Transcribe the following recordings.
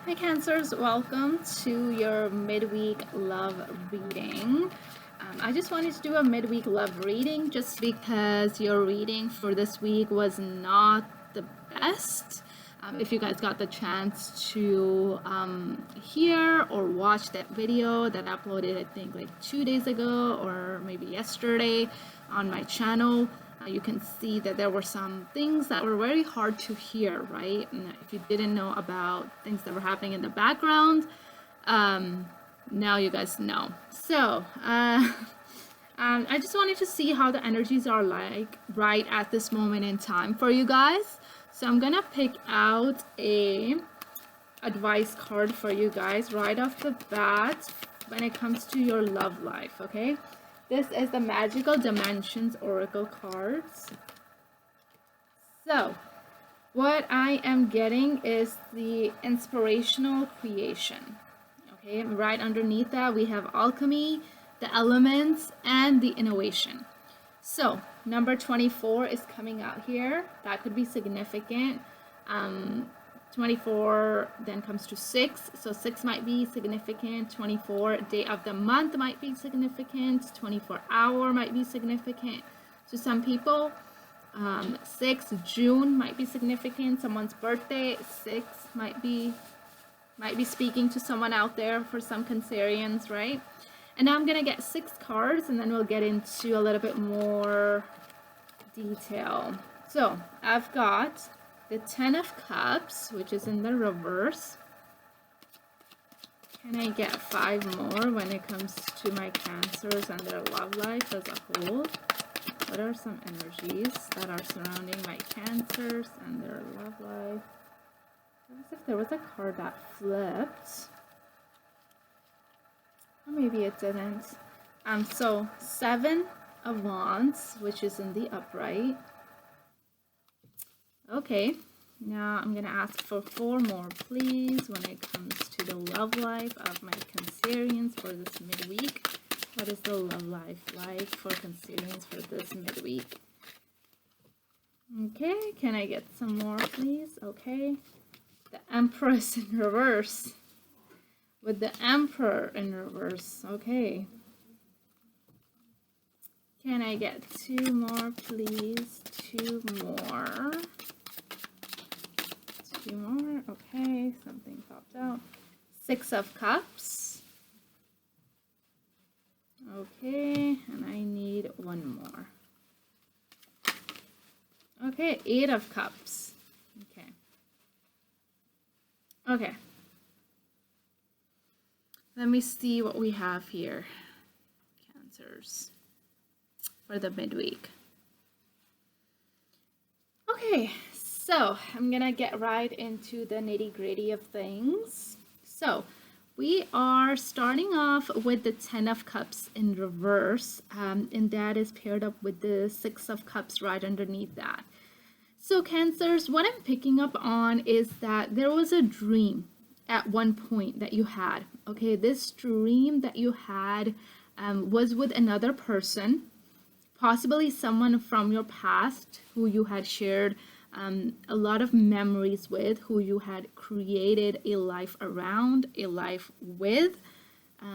Hi Cancers, welcome to your midweek love reading. I just wanted to do a midweek love reading just because your reading for this week was not the best. If you guys got the chance to hear or watch that video that I uploaded, I think like 2 days ago or maybe yesterday on my channel, you can see that there were some things that were very hard to hear, right? And if you didn't know about things that were happening in the background, now you guys know. So, I just wanted to see how the energies are like right at this moment in time for you guys. So I'm gonna pick out a advice card for you guys right off the bat when it comes to your love life, okay? This is the Magical Dimensions Oracle cards. So, what I am getting is the inspirational creation. Okay, right underneath that we have alchemy, the elements, and the innovation. So, number 24 is coming out here. That could be significant. 24 then comes to 6, so 6 might be significant. 24 day of the month might be significant. 24 hour might be significant to some people. 6 June might be significant. Someone's birthday 6 might be speaking to someone out there for some Cancerians, right? And now I'm gonna get 6 cards and then we'll get into a little bit more detail. So I've got the 10 of Cups, which is in the reverse. Can I get 5 more when it comes to my Cancers and their love life as a whole? What are some energies that are surrounding my Cancers and their love life? As if there was a card that flipped. Or maybe it didn't. So 7 of Wands, which is in the upright. Okay, now I'm gonna ask for 4 more, please, when it comes to the love life of my Cancerians for this midweek. What is the love life like for Cancerians for this midweek? Okay, can I get some more, please? Okay, the Empress in reverse. With the Emperor in reverse, okay. Can I get 2 more, please? 2 more. 2 more, okay, something popped out. 6 of Cups. Okay, and I need 1 more. Okay, 8 of Cups. Okay. Okay. Let me see what we have here. Cancers for the midweek. Okay, so I'm gonna get right into the nitty-gritty of things. So we are starting off with the 10 of Cups in reverse, and that is paired up with the 6 of Cups right underneath that. So Cancers, what I'm picking up on is that there was a dream at one point that you had. Okay, this dream that you had was with another person, possibly someone from your past who you had shared a lot of memories with, who you had created a life around, a life with.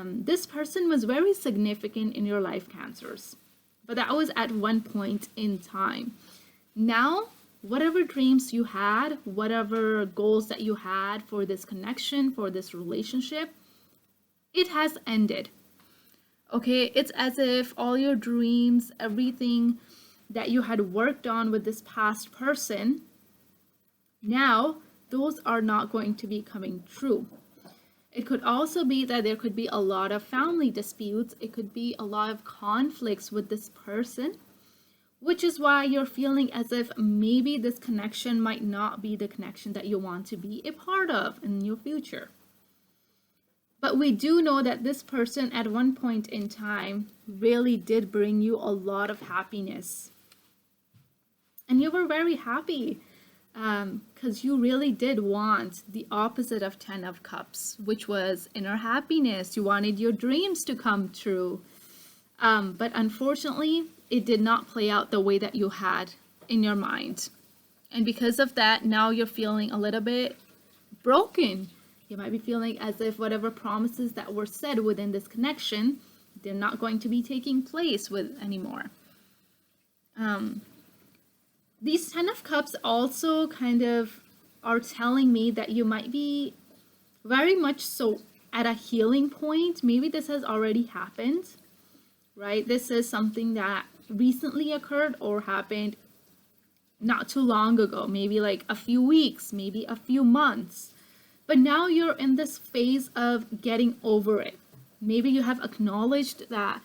This person was very significant in your life, Cancers, but that was at one point in time. Now, whatever dreams you had, whatever goals that you had for this connection, for this relationship, it has ended. Okay, it's as if all your dreams, everything that you had worked on with this past person, now those are not going to be coming true. It could also be that there could be a lot of family disputes. It could be a lot of conflicts with this person, which is why you're feeling as if maybe this connection might not be the connection that you want to be a part of in your future. But we do know that this person at one point in time really did bring you a lot of happiness. And you were very happy because you really did want the opposite of 10 of Cups, which was inner happiness. You wanted your dreams to come true. But unfortunately, it did not play out the way that you had in your mind. And because of that, now you're feeling a little bit broken. You might be feeling as if whatever promises that were said within this connection, they're not going to be taking place with anymore. These 10 of Cups also kind of are telling me that you might be very much so at a healing point. Maybe this has already happened, right? This is something that recently occurred or happened not too long ago, maybe like a few weeks, maybe a few months. But now you're in this phase of getting over it. Maybe you have acknowledged that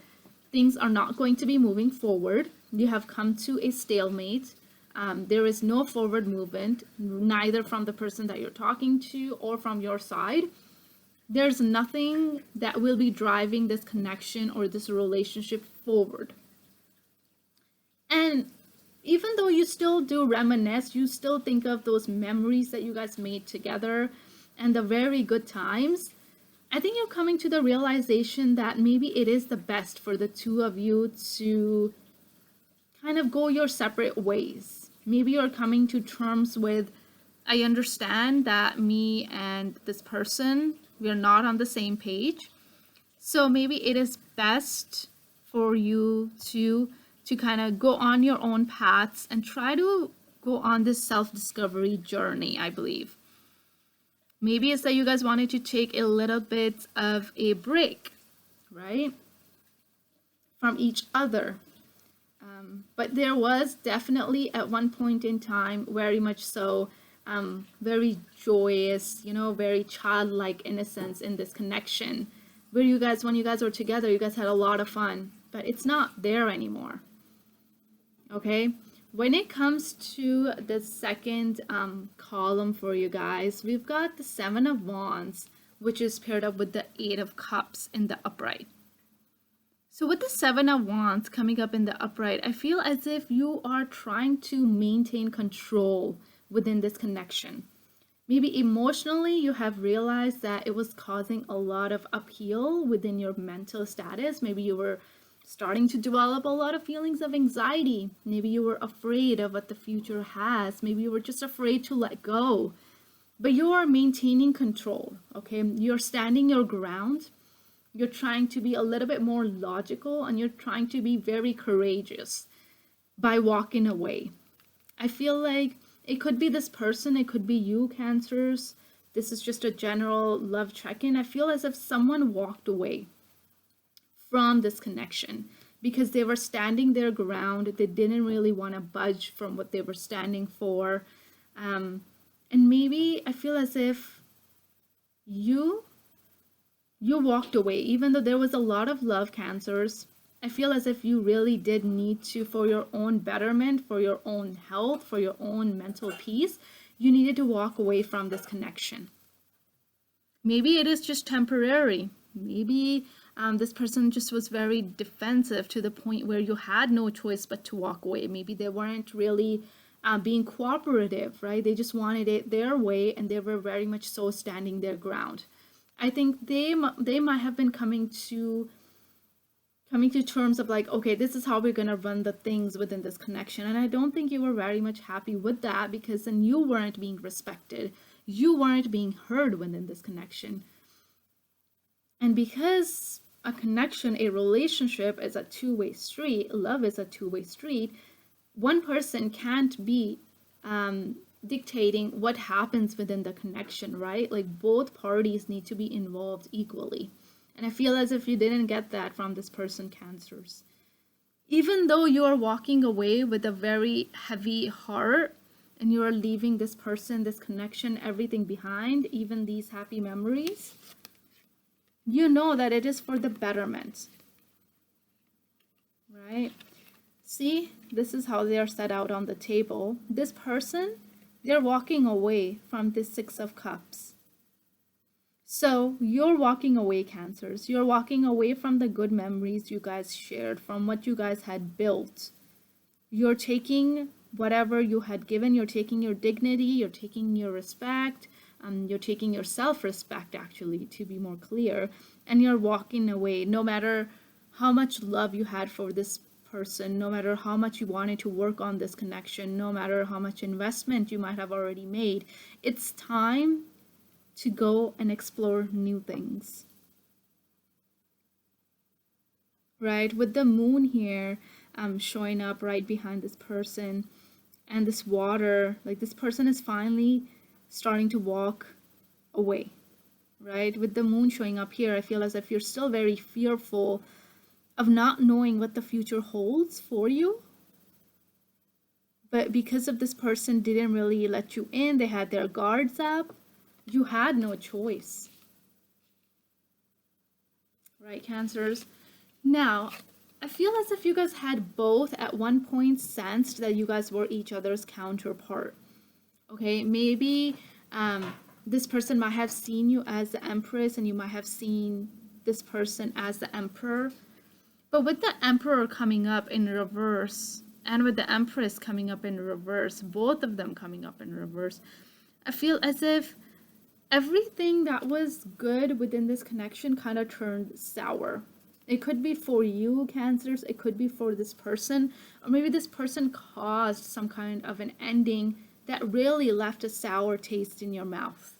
things are not going to be moving forward. You have come to a stalemate. There is no forward movement, neither from the person that you're talking to or from your side. There's nothing that will be driving this connection or this relationship forward. And even though you still do reminisce, you still think of those memories that you guys made together and the very good times, I think you're coming to the realization that maybe it is the best for the two of you to kind of go your separate ways. Maybe you're coming to terms with, I understand that me and this person, we're not on the same page. So maybe it is best for you to kind of go on your own paths and try to go on this self-discovery journey, I believe. Maybe it's that you guys wanted to take a little bit of a break, right, from each other. But there was definitely at one point in time, very much so, very joyous, very childlike innocence in this connection. Where you guys, when you guys were together, you guys had a lot of fun, but it's not there anymore. Okay? When it comes to the second column for you guys, we've got the Seven of Wands, which is paired up with the Eight of Cups in the upright. So with the Seven of Wands coming up in the upright, I feel as if you are trying to maintain control within this connection. Maybe emotionally you have realized that it was causing a lot of upheaval within your mental status. Maybe you were starting to develop a lot of feelings of anxiety. Maybe you were afraid of what the future has. Maybe you were just afraid to let go. But you are maintaining control, okay? You're standing your ground. You're trying to be a little bit more logical, and you're trying to be very courageous by walking away. I feel like it could be this person, it could be you, Cancers. This is just a general love check-in. I feel as if someone walked away from this connection because they were standing their ground. They didn't really want to budge from what they were standing for. And maybe I feel as if you walked away, even though there was a lot of love, Cancers. I feel as if you really did need to, for your own betterment, for your own health, for your own mental peace, you needed to walk away from this connection. Maybe it is just temporary. Maybe this person just was very defensive to the point where you had no choice but to walk away. Maybe they weren't really being cooperative, right? They just wanted it their way, and they were very much so standing their ground. I think they might have been coming to terms of like, okay, this is how we're going to run the things within this connection. And I don't think you were very much happy with that, because then you weren't being respected. You weren't being heard within this connection. And because a connection, a relationship is a two-way street, love is a two-way street, one person can't be dictating what happens within the connection, right? Like both parties need to be involved equally. And I feel as if you didn't get that from this person, Cancers. Even though you are walking away with a very heavy heart and you are leaving this person, this connection, everything behind, even these happy memories, you know that it is for the betterment, right? See, this is how they are set out on the table. This person, they're walking away from this Six of Cups. So you're walking away, Cancers. You're walking away from the good memories you guys shared, from what you guys had built. You're taking whatever you had given. You're taking your dignity. You're taking your respect. You're taking your self-respect, actually, to be more clear. And you're walking away, no matter how much love you had for this person, no matter how much you wanted to work on this connection, no matter how much investment you might have already made. It's time to go and explore new things. Right? With the moon here showing up right behind this person and this water, like this person is finally starting to walk away. Right? With the moon showing up here, I feel as if you're still very fearful of not knowing what the future holds for you. But because of this person didn't really let you in, they had their guards up, you had no choice. Right, Cancers? Now, I feel as if you guys had both at one point sensed that you guys were each other's counterpart. Okay, maybe this person might have seen you as the Empress and you might have seen this person as the Emperor. But with the Emperor coming up in reverse and with the Empress coming up in reverse, both of them coming up in reverse, I feel as if everything that was good within this connection kind of turned sour. It could be for you, Cancers, it could be for this person, or maybe this person caused some kind of an ending that really left a sour taste in your mouth.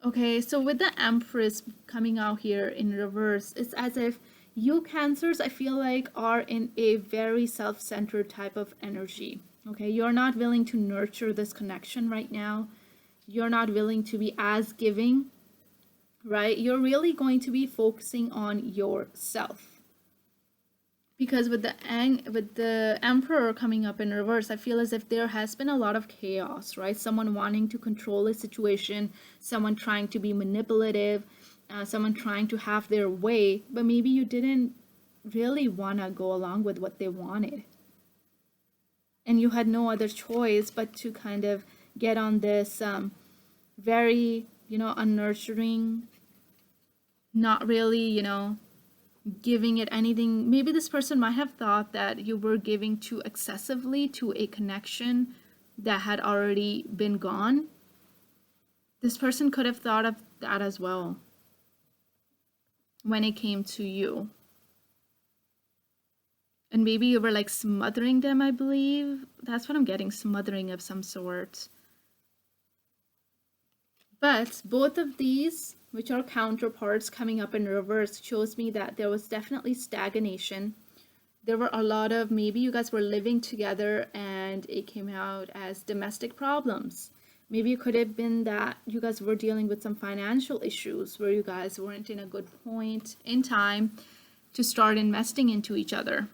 Okay, so with the Empress coming out here in reverse, it's as if you, Cancers, I feel like are in a very self-centered type of energy. Okay, you're not willing to nurture this connection right now. You're not willing to be as giving, right? You're really going to be focusing on yourself. Because with the Emperor coming up in reverse, I feel as if there has been a lot of chaos, right? Someone wanting to control a situation, someone trying to be manipulative, someone trying to have their way, but maybe you didn't really want to go along with what they wanted. And you had no other choice but to kind of get on this very, unnurturing, not really, giving it anything. Maybe this person might have thought that you were giving too excessively to a connection that had already been gone. This person could have thought of that as well when it came to you. And maybe you were like smothering them, I believe. That's what I'm getting, smothering of some sort. But both of these, which are counterparts coming up in reverse, shows me that there was definitely stagnation. There were a lot of, maybe you guys were living together and it came out as domestic problems. Maybe it could have been that you guys were dealing with some financial issues where you guys weren't in a good point in time to start investing into each other.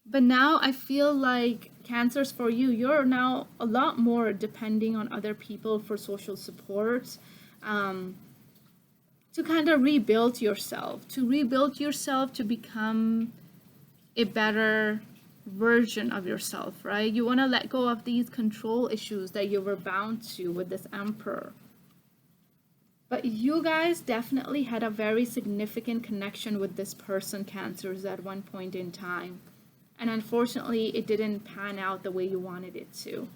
But now I feel like, Cancers, for you, you're now a lot more depending on other people for social support, to kind of rebuild yourself, to become a better version of yourself, right? You want to let go of these control issues that you were bound to with this Emperor. But you guys definitely had a very significant connection with this person, Cancers, at one point in time. And unfortunately, it didn't pan out the way you wanted it to.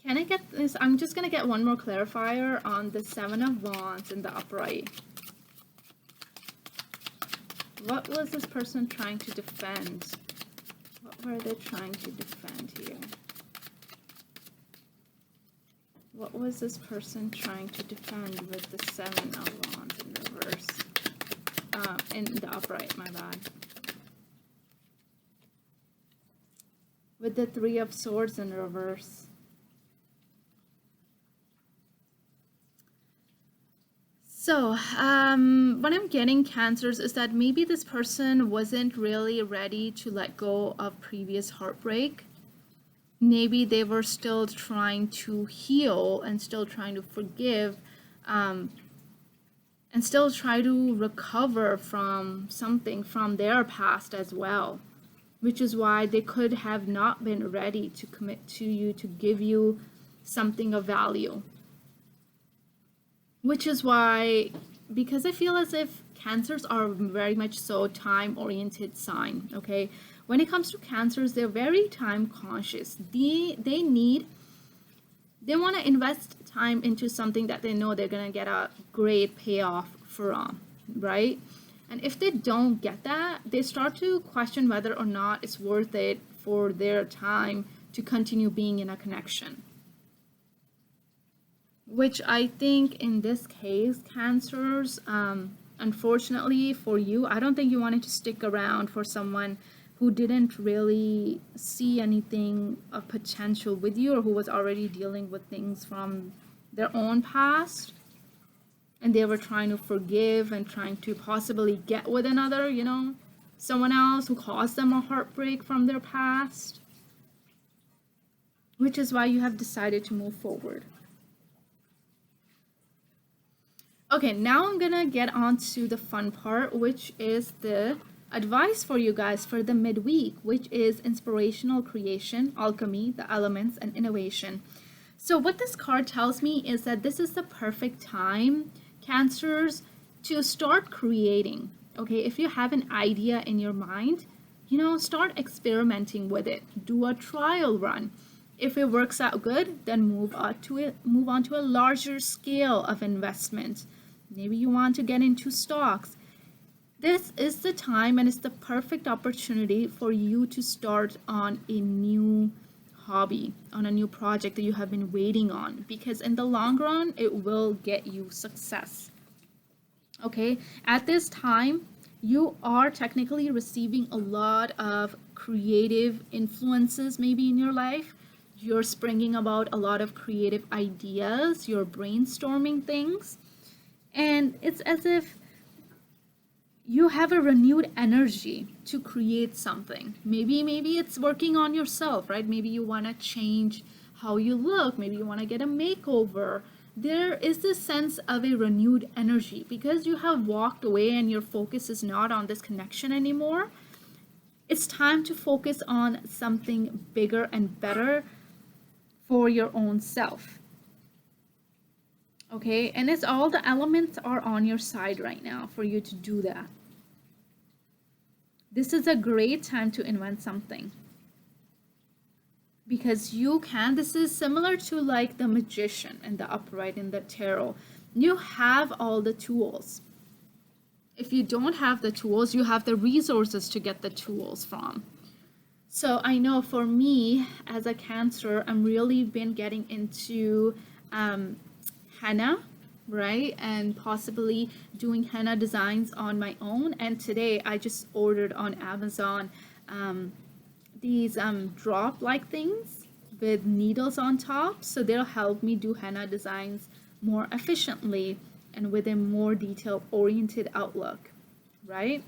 Can I get this? I'm just going to get one more clarifier on the Seven of Wands in the upright. What was this person trying to defend? What were they trying to defend here? What was this person trying to defend with the Seven of Wands in reverse? In the upright, my bad. With the Three of Swords in reverse. So, what I'm getting, Cancers, is that maybe this person wasn't really ready to let go of previous heartbreak. Maybe they were still trying to heal and still trying to forgive, and still try to recover from something from their past as well. Which is why they could have not been ready to commit to you, to give you something of value. Which is why, because I feel as if Cancers are very much so time-oriented sign, okay? When it comes to Cancers, they're very time conscious. They want to invest time into something that they know they're going to get a great payoff from, right? And if they don't get that, they start to question whether or not it's worth it for their time to continue being in a connection. Which I think in this case, Cancers, unfortunately for you, I don't think you wanted to stick around for someone who didn't really see anything of potential with you, or who was already dealing with things from their own past, and they were trying to forgive and trying to possibly get with another, someone else who caused them a heartbreak from their past, which is why you have decided to move forward. Okay, now I'm gonna get on to the fun part, which is the advice for you guys for the midweek, which is inspirational creation, alchemy, the elements, and innovation. So what this card tells me is that this is the perfect time, Cancers, to start creating. Okay, if you have an idea in your mind, start experimenting with it. Do a trial run. If it works out good, then move on to a larger scale of investment. Maybe you want to get into stocks. This is the time, and it's the perfect opportunity for you to start on a new hobby, on a new project that you have been waiting on, because in the long run, it will get you success. Okay, at this time, you are technically receiving a lot of creative influences maybe in your life. You're springing about a lot of creative ideas, you're brainstorming things, and it's as if you have a renewed energy to create something. Maybe it's working on yourself, right? Maybe you want to change how you look. Maybe you want to get a makeover. There is this sense of a renewed energy because you have walked away and your focus is not on this connection anymore. It's time to focus on something bigger and better for your own self. Okay, and it's all the elements are on your side right now for you to do that. This is a great time to invent something because this is similar to like the magician and the upright in the tarot. You have all the tools. If you don't have the tools, you have the resources to get the tools from. So I know for me as a Cancer, I'm really been getting into henna, right? And possibly doing henna designs on my own. And today I just ordered on Amazon these drop like things with needles on top. So they'll help me do henna designs more efficiently and with a more detail oriented outlook, right?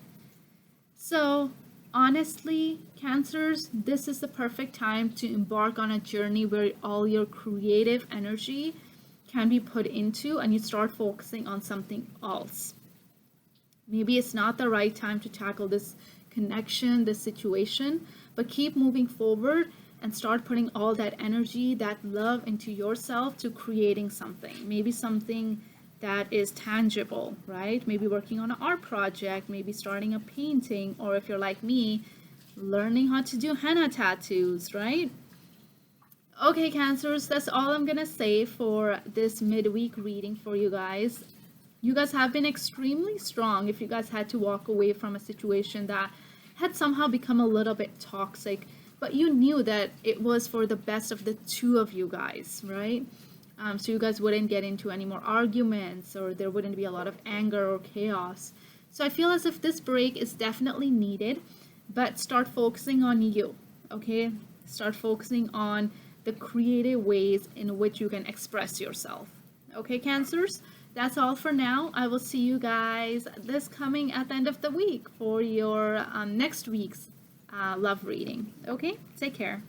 So honestly, Cancers, this is the perfect time to embark on a journey where all your creative energy can be put into and you start focusing on something else. Maybe it's not the right time to tackle this connection, this situation, but keep moving forward and start putting all that energy, that love into yourself to creating something. Maybe something that is tangible, right? Maybe working on an art project, maybe starting a painting, or if you're like me, learning how to do henna tattoos, right? Okay, Cancers, that's all I'm gonna say for this midweek reading for you guys. You guys have been extremely strong if you guys had to walk away from a situation that had somehow become a little bit toxic, but you knew that it was for the best of the two of you guys, right? So you guys wouldn't get into any more arguments or there wouldn't be a lot of anger or chaos. So I feel as if this break is definitely needed, but start focusing on you, okay? Start focusing on the creative ways in which you can express yourself. Okay, Cancers? That's all for now. I will see you guys this coming at the end of the week for your next week's love reading. Okay, take care.